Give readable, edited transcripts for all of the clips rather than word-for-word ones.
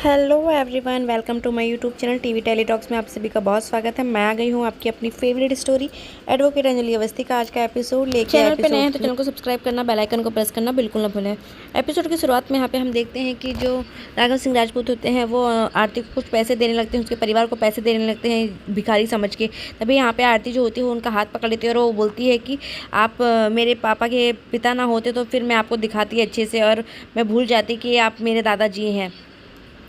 Hello everyone, welcome to my YouTube channel TV Tele Talks में आप सभी का बहुत स्वागत है। मैं आ गई हूँ आपकी अपनी favourite story advocate Anjali Awasthi का आज का एपिसोड लेके। चैनल पे नए हैं तो चैनल को सब्सक्राइब करना, बेल आइकन को प्रेस करना बिल्कुल ना भूलें। एपिसोड की शुरुआत में यहाँ पे हम देखते हैं कि जो राघव सिंह राजपूत होते हैं वो आरती को कुछ पैसे देने लगते हैं, उसके परिवार को पैसे देने लगते हैं भिखारी समझ के। तभी यहाँ पे आरती जो होती है वो उनका हाथ पकड़ लेती है और वो बोलती है कि आप मेरे पापा के पिता ना होते तो फिर मैं आपको दिखाती अच्छे से और मैं भूल जाती कि आप मेरे दादाजी हैं।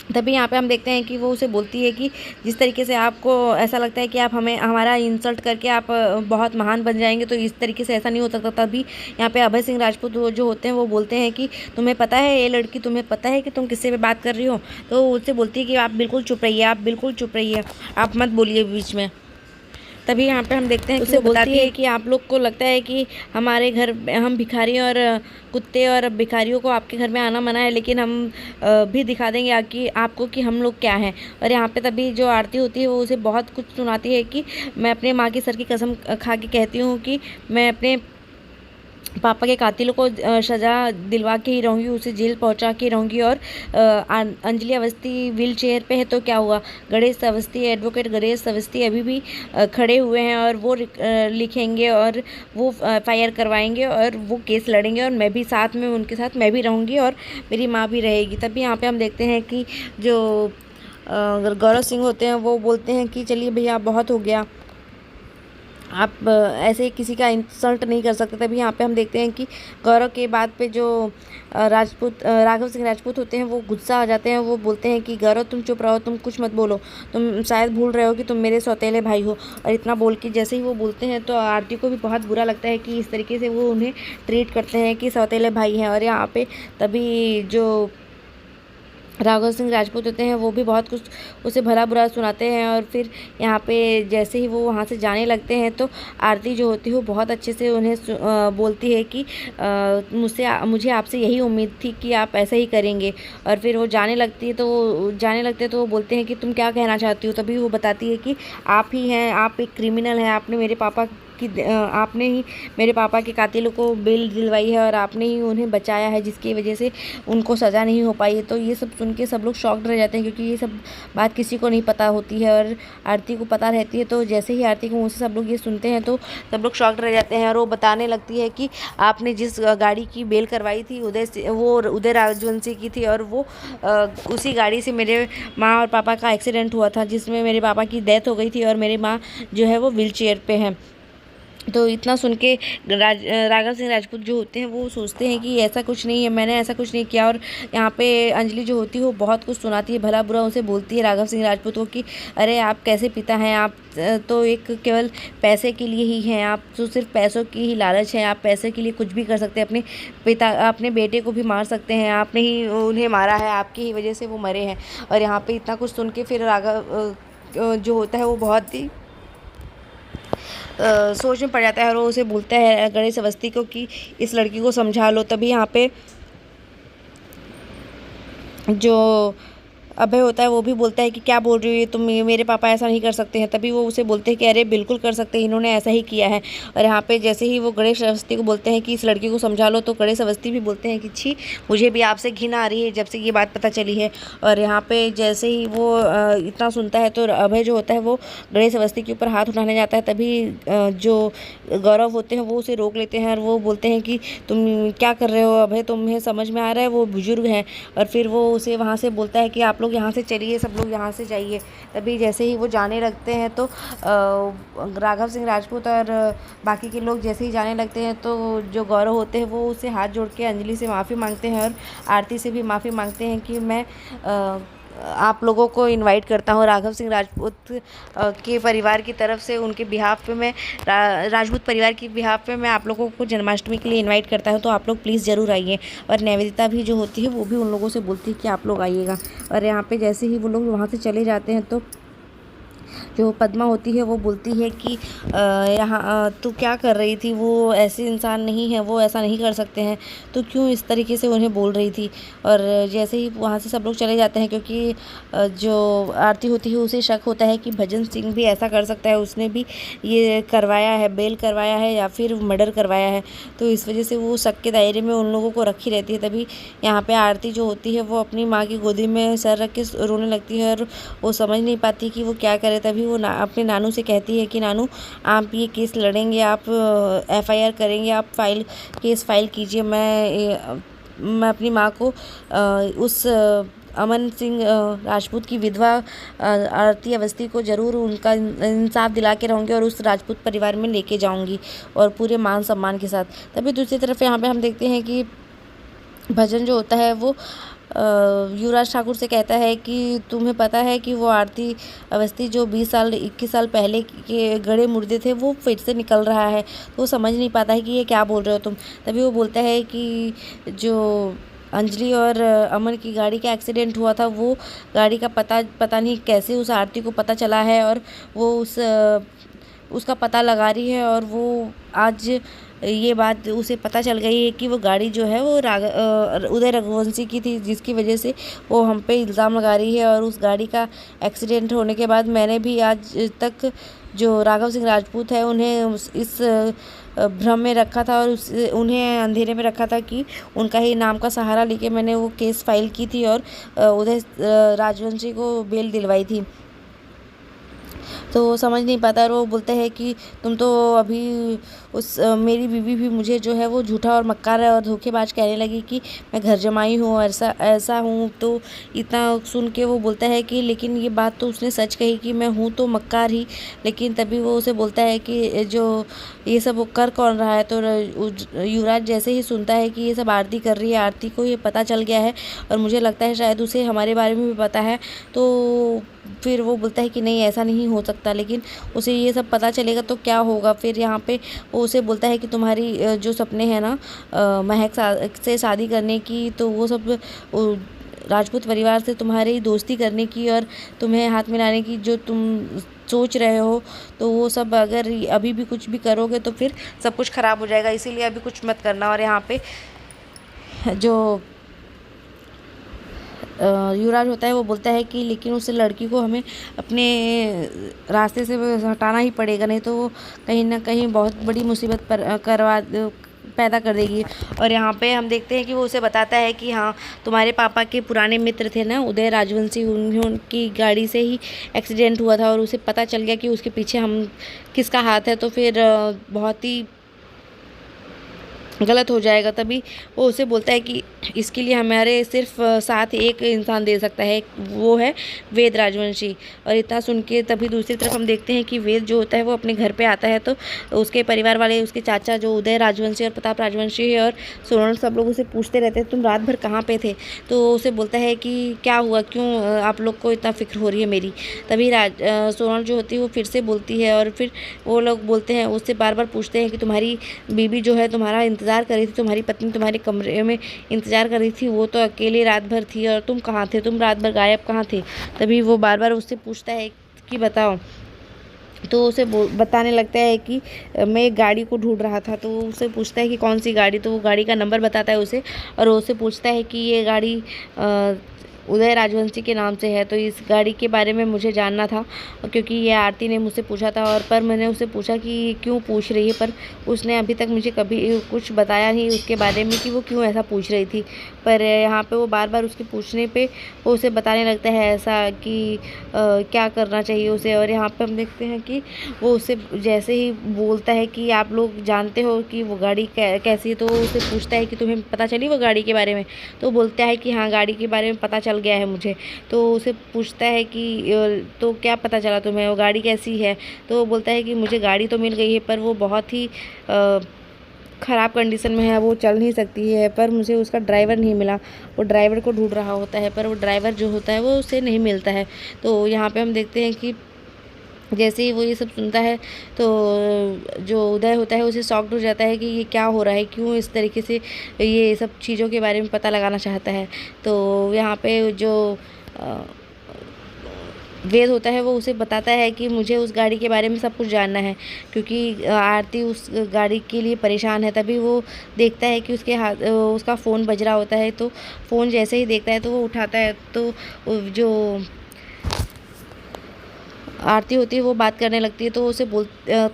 तभी यहाँ पे हम देखते हैं कि वो उसे बोलती है कि जिस तरीके से आपको ऐसा लगता है कि आप हमें हमारा इंसल्ट करके आप बहुत महान बन जाएंगे, तो इस तरीके से ऐसा नहीं हो सकता। तभी यहाँ पे अभय सिंह राजपूत वो जो होते हैं वो बोलते हैं कि तुम्हें पता है ये लड़की, तुम्हें पता है कि तुम किससे पे बात कर रही हो। तो उससे बोलती है कि आप बिल्कुल चुप रहिए, आप बिल्कुल चुप रहिए, आप मत बोलिए बीच में। तभी यहाँ पे हम देखते हैं कि उसे बताती है कि आप लोग को लगता है कि हमारे घर हम भिखारी और कुत्ते और भिखारियों को आपके घर में आना मना है, लेकिन हम भी दिखा देंगे कि आपको कि हम लोग क्या हैं। और यहाँ पे तभी जो आरती होती है वो उसे बहुत कुछ सुनाती है कि मैं अपने माँ की सर की कसम खा के कहती हूँ कि मैं अपने पापा के कातिलों को सज़ा दिलवा के ही रहूँगी, उसे जेल पहुंचा के रहूँगी। और अंजलि अवस्थी व्हील चेयर पे है तो क्या हुआ, गणेश अवस्थी, एडवोकेट गणेश अवस्थी अभी भी खड़े हुए हैं और वो लिखेंगे और वो FIR करवाएंगे और वो केस लड़ेंगे और मैं भी साथ में उनके साथ मैं भी रहूँगी और मेरी माँ भी रहेगी। तभी यहाँ पर हम देखते हैं कि जो गौरव सिंह होते हैं वो बोलते हैं कि चलिए भैया बहुत हो गया, आप ऐसे किसी का इंसल्ट नहीं कर सकते। तभी यहाँ पे हम देखते हैं कि गौरव के बाद पे जो राघव सिंह राजपूत होते हैं वो गुस्सा आ जाते हैं। वो बोलते हैं कि गौरव तुम चुप रहो, तुम कुछ मत बोलो, तुम शायद भूल रहे हो कि तुम मेरे सौतेले भाई हो। और इतना बोल के जैसे ही वो बोलते हैं तो आरती को भी बहुत बुरा लगता है कि इस तरीके से वो उन्हें ट्रीट करते हैं कि सौतेले भाई हैं। और यहाँ पे तभी जो राघव सिंह राजपूत होते हैं वो भी बहुत कुछ उसे भला बुरा सुनाते हैं। और फिर यहाँ पे जैसे ही वो वहाँ से जाने लगते हैं तो आरती जो होती है वो बहुत अच्छे से उन्हें बोलती है कि मुझे आपसे यही उम्मीद थी कि आप ऐसा ही करेंगे। और फिर वो जाने लगती है तो वो बोलते हैं कि तुम क्या कहना चाहती हो। तभी वो बताती है कि आप ही हैं, आप एक क्रिमिनल हैं, आपने ही मेरे पापा के कातिलों को बेल दिलवाई है और आपने ही उन्हें बचाया है, जिसकी वजह से उनको सज़ा नहीं हो पाई है। तो ये सब सुन के सब लोग शॉक्ड रह जाते हैं क्योंकि ये सब बात किसी को नहीं पता होती है और आरती को पता रहती है। तो जैसे ही आरती को मुँह से सब लोग ये सुनते हैं तो सब लोग शॉक्ड रह जाते हैं और वो बताने लगती है कि आपने जिस गाड़ी की बेल करवाई थी उदय राजवंशी की थी और वो उसी गाड़ी से मेरे माँ और पापा का एक्सीडेंट हुआ था, जिसमें मेरे पापा की डेथ हो गई थी और मेरी माँ जो है वो व्हील चेयर पे है। तो इतना सुन के राघव सिंह राजपूत जो होते हैं वो सोचते हैं कि ऐसा कुछ नहीं है, मैंने ऐसा कुछ नहीं किया। और यहाँ पे अंजलि जो होती है वो बहुत कुछ सुनाती है, भला बुरा उसे बोलती है राघव सिंह राजपूत को कि अरे आप कैसे पिता हैं, आप तो एक केवल पैसे के लिए ही हैं, आप तो सिर्फ पैसों की ही लालच है, आप पैसे के लिए कुछ भी कर सकते हैं, अपने बेटे को भी मार सकते हैं, आपने ही उन्हें मारा है, आपकी ही वजह से वो मरे हैं। और यहाँ पर इतना कुछ सुन के फिर राघव जो होता है वो बहुत ही सोच में पड़ जाता है और वो उसे बोलता है गणेश अवस्थी को कि इस लड़की को समझा लो। तभी यहाँ पे जो अभय होता है वो भी बोलता है कि क्या बोल रही हो तुम, मेरे पापा ऐसा नहीं कर सकते हैं। तभी वो उसे बोलते हैं कि अरे बिल्कुल कर सकते हैं, इन्होंने ऐसा ही किया है। और यहाँ पे जैसे ही वो गणेश अवस्थी को बोलते हैं कि इस लड़की को समझा लो तो गणेश अवस्थी भी बोलते हैं कि छी, मुझे भी आपसे घिन आ रही है जब से ये बात पता चली है। और यहाँ पे जैसे ही वो इतना सुनता है तो अभय जो होता है वो गणेश अवस्थी के ऊपर हाथ उठाने जाता है। तभी जो गौरव होते हैं वो उसे रोक लेते हैं और वो बोलते हैं कि तुम क्या कर रहे हो अभय, तुम्हें समझ में आ रहा है वो बुजुर्ग हैं। और फिर वो उसे वहाँ से बोलता है कि आप लोग यहाँ से चलिए, सब लोग यहाँ से जाइए। तभी जैसे ही वो जाने लगते हैं तो राघव सिंह राजपूत और बाकी के लोग जैसे ही जाने लगते हैं तो जो गौरव होते हैं वो उसे हाथ जोड़ के अंजलि से माफ़ी मांगते हैं और आरती से भी माफ़ी मांगते हैं कि मैं आप लोगों को इनवाइट करता हूँ राघव सिंह राजपूत के परिवार की तरफ से, उनके बिहाफ पे मैं राजपूत परिवार की बिहाफ पे मैं आप लोगों को जन्माष्टमी के लिए इनवाइट करता हूँ, तो आप लोग प्लीज़ ज़रूर आइए। और निवेदिता भी जो होती है वो भी उन लोगों से बोलती है कि आप लोग आइएगा। और यहाँ पे जैसे ही वो लोग वहाँ से चले जाते हैं तो जो पद्मा होती है वो बोलती है कि यहाँ तू क्या कर रही थी, वो ऐसे इंसान नहीं है, वो ऐसा नहीं कर सकते हैं, तो क्यों इस तरीके से उन्हें बोल रही थी। और जैसे ही वहाँ से सब लोग चले जाते हैं, क्योंकि जो आरती होती है उसे शक होता है कि भजन सिंह भी ऐसा कर सकता है, उसने भी ये करवाया है, बेल करवाया है या फिर मर्डर करवाया है, तो इस वजह से वो शक के दायरे में उन लोगों को रखी रहती है। तभी यहाँ पे आरती जो होती है वो अपनी माँ की गोदी में सर रख के रोने लगती है और वो समझ नहीं पाती कि वो क्या करे। तभी वो अपने नानू से कहती है कि नानू, आप ये केस लड़ेंगे, आप एफआईआर करेंगे, आप केस फाइल कीजिए। मैं अपनी माँ को उस अमन सिंह राजपूत की विधवा आरती अवस्थी को ज़रूर उनका इंसाफ दिला के रहूँगी और उस राजपूत परिवार में लेके जाऊँगी, और पूरे मान सम्मान के साथ। तभी दूसरी तरफ यहाँ पे हम देखते हैं कि भजन जो होता है वो युवराज ठाकुर से कहता है कि तुम्हें पता है कि वो आरती अवस्थी जो 21 साल पहले के गड़े मुर्दे थे वो फिर से निकल रहा है। तो वो समझ नहीं पाता है कि ये क्या बोल रहे हो तुम। तभी वो बोलता है कि जो अंजलि और अमन की गाड़ी का एक्सीडेंट हुआ था, वो गाड़ी का पता नहीं कैसे उस आरती को पता चला है, और वो उसका पता लगा रही है, और वो आज ये बात उसे पता चल गई है कि वो गाड़ी जो है वो उदय रघुवंशी की थी, जिसकी वजह से वो हम पे इल्ज़ाम लगा रही है। और उस गाड़ी का एक्सीडेंट होने के बाद मैंने भी आज तक जो राघव सिंह राजपूत है उन्हें इस भ्रम में रखा था और उन्हें अंधेरे में रखा था कि उनका ही नाम का सहारा लेके मैंने वो केस फाइल की थी और उदय राजवंशी को बेल दिलवाई थी। तो वो समझ नहीं पाता और वो बोलता है कि तुम तो अभी मेरी बीवी भी मुझे जो है वो झूठा और मक्कार और धोखेबाज कहने लगी कि मैं घर जमाई हूँ, ऐसा ऐसा हूँ। तो इतना सुन के वो बोलता है कि लेकिन ये बात तो उसने सच कही कि मैं हूँ तो मक्कार ही। लेकिन तभी वो उसे बोलता है कि जो ये सब वो कर कौन रहा है। तो युवराज जैसे ही सुनता है कि ये सब आरती कर रही है, आरती को ये पता चल गया है और मुझे लगता है शायद उसे हमारे बारे में भी पता है, तो फिर वो बोलता है कि नहीं ऐसा नहीं हो सकता। लेकिन उसे ये सब पता चलेगा तो क्या होगा। फिर यहाँ पे वो उसे बोलता है कि तुम्हारी जो सपने हैं ना महक से शादी करने की, तो वो सब राजपूत परिवार से तुम्हारी दोस्ती करने की और तुम्हें हाथ मिलाने की जो तुम सोच रहे हो, तो वो सब अगर अभी भी कुछ भी करोगे तो फिर सब कुछ ख़राब हो जाएगा, इसीलिए अभी कुछ मत करना। और यहाँ पे जो युवराज होता है वो बोलता है कि लेकिन उस लड़की को हमें अपने रास्ते से हटाना ही पड़ेगा, नहीं तो वो कहीं ना कहीं बहुत बड़ी मुसीबत पैदा कर देगी। और यहाँ पे हम देखते हैं कि वो उसे बताता है कि हाँ तुम्हारे पापा के पुराने मित्र थे ना उदय राजवंशी, उनकी गाड़ी से ही एक्सीडेंट हुआ था और उसे पता चल गया कि उसके पीछे हम किसका हाथ है, तो फिर बहुत ही गलत हो जाएगा। तभी वो उसे बोलता है कि इसके लिए हमारे सिर्फ साथ एक इंसान दे सकता है, वो है वेद राजवंशी। और इतना सुन के तभी दूसरी तरफ हम देखते हैं कि वेद जो होता है वो अपने घर पे आता है, तो उसके परिवार वाले, उसके चाचा जो उदय राजवंशी और प्रताप राजवंशी है और सोनल, सब लोग उसे पूछते रहते हैं तुम रात भर कहाँ पे थे। तो उसे बोलता है कि क्या हुआ, क्यों आप लोग को इतना फिक्र हो रही है मेरी। तभी सोनल जो होती है वो फिर से बोलती है और फिर वो लोग बोलते हैं, उससे बार बार पूछते हैं कि तुम्हारी बीबी जो है तुम्हारा इंतज़ार कर रही थी, तुम्हारी पत्नी तुम्हारे कमरे में इंतज़ार कर रही थी, वो तो अकेले रात भर थी और तुम कहाँ थे, तुम रात भर गायब कहाँ थे। तभी वो बार बार उससे पूछता है कि बताओ। तो उसे बताने लगता है कि मैं एक गाड़ी को ढूंढ रहा था। तो उसे पूछता है कि कौन सी गाड़ी, तो वो गाड़ी का नंबर बताता है उसे और उससे पूछता है कि ये गाड़ी उदय राजवंशी के नाम से है, तो इस गाड़ी के बारे में मुझे जानना था क्योंकि ये आरती ने मुझसे पूछा था। और पर मैंने उससे पूछा कि क्यों पूछ रही है, पर उसने अभी तक मुझे कभी कुछ बताया नहीं उसके बारे में कि वो क्यों ऐसा पूछ रही थी। पर यहाँ पे वो बार बार उसके पूछने पे वो उसे बताने लगता है ऐसा कि क्या करना चाहिए उसे। और यहाँ पे हम देखते हैं कि वो उसे जैसे ही बोलता है कि आप लोग जानते हो कि वो गाड़ी कैसी है, तो उसे पूछता है कि तुम्हें पता चली वो गाड़ी के बारे में। तो बोलता है कि हाँ गाड़ी के बारे में पता चल गया है मुझे। तो उसे पूछता है कि तो क्या पता चला तुम्हें, वो गाड़ी कैसी है। तो वो बोलता है कि मुझे गाड़ी तो मिल गई है पर वो बहुत ही ख़राब कंडीशन में है, वो चल नहीं सकती है, पर मुझे उसका ड्राइवर नहीं मिला। वो ड्राइवर को ढूंढ रहा होता है पर वो ड्राइवर जो होता है वो उसे नहीं मिलता है। तो यहाँ पे हम देखते हैं कि जैसे ही वो ये सब सुनता है तो जो उदय होता है उसे शॉक्ड हो जाता है कि ये क्या हो रहा है, क्यों इस तरीके से ये सब चीज़ों के बारे में पता लगाना चाहता है। तो यहाँ पे जो वेद होता है वो उसे बताता है कि मुझे उस गाड़ी के बारे में सब कुछ जानना है, क्योंकि आरती उस गाड़ी के लिए परेशान है। तभी वो देखता है कि उसके हाथ उसका फ़ोन बज रहा होता है, तो फ़ोन जैसे ही देखता है तो वो उठाता है, तो जो आरती होती है वो बात करने लगती है, तो उसे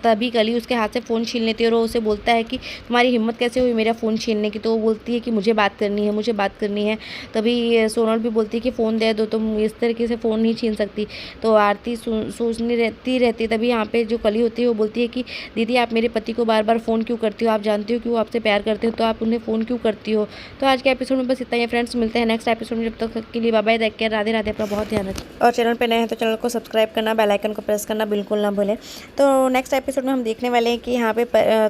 तभी कली उसके हाथ से फ़ोन छीन लेती है और वो उसे बोलता है कि तुम्हारी हिम्मत कैसे हुई मेरा फ़ोन छीनने की। तो वो बोलती है कि मुझे बात करनी है, मुझे बात करनी है। तभी सोनल भी बोलती है कि फ़ोन दे दो, तुम इस तरीके से फ़ोन नहीं छीन सकती। तो आरती सोचनी रहती है। तभी यहाँ पे जो कली होती है वो बोलती है कि दीदी आप मेरे पति को बार बार फ़ोन क्यों करती हो, आप जानती हो कि वो आपसे प्यार करते हो, तो आप उन्हें फ़ोन क्यों करती हो। तो आज के एपिसोड में बस इतना ही फ्रेंड्स, मिलते हैं नेक्स्ट एपिसोड में। जब तक के लिए bye bye, take care, Radhe Radhe, अपना बहुत ध्यान रखें। और चैनल पे नए हैं तो चैनल को सब्सक्राइब करना, बेल आइकन को प्रेस करना बिल्कुल ना भूलें। तो नेक्स्ट एपिसोड में हम देखने वाले हैं कि यहाँ पे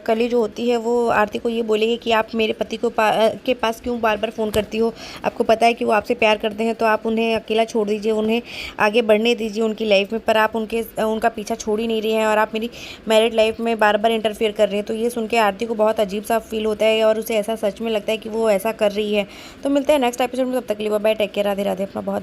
कली जो होती है वो आरती को ये बोलेगी कि आप मेरे पति को के पास क्यों बार बार फ़ोन करती हो, आपको पता है कि वो आपसे प्यार करते हैं, तो आप उन्हें अकेला छोड़ दीजिए, उन्हें आगे बढ़ने दीजिए उनकी लाइफ में। पर आप उनका पीछा छोड़ ही नहीं रही हैं और आप मेरी मैरिड लाइफ में बार बार इंटरफेयर कर रही हैं। तो ये सुन के आरती को बहुत अजीब सा फील होता है और उसे ऐसा सच में लगता है कि वो ऐसा कर रही है। तो मिलते हैं नेक्स्ट एपिसोड में, तब तक के लिए bye bye, take care, Radhe Radhe, अपना बहुत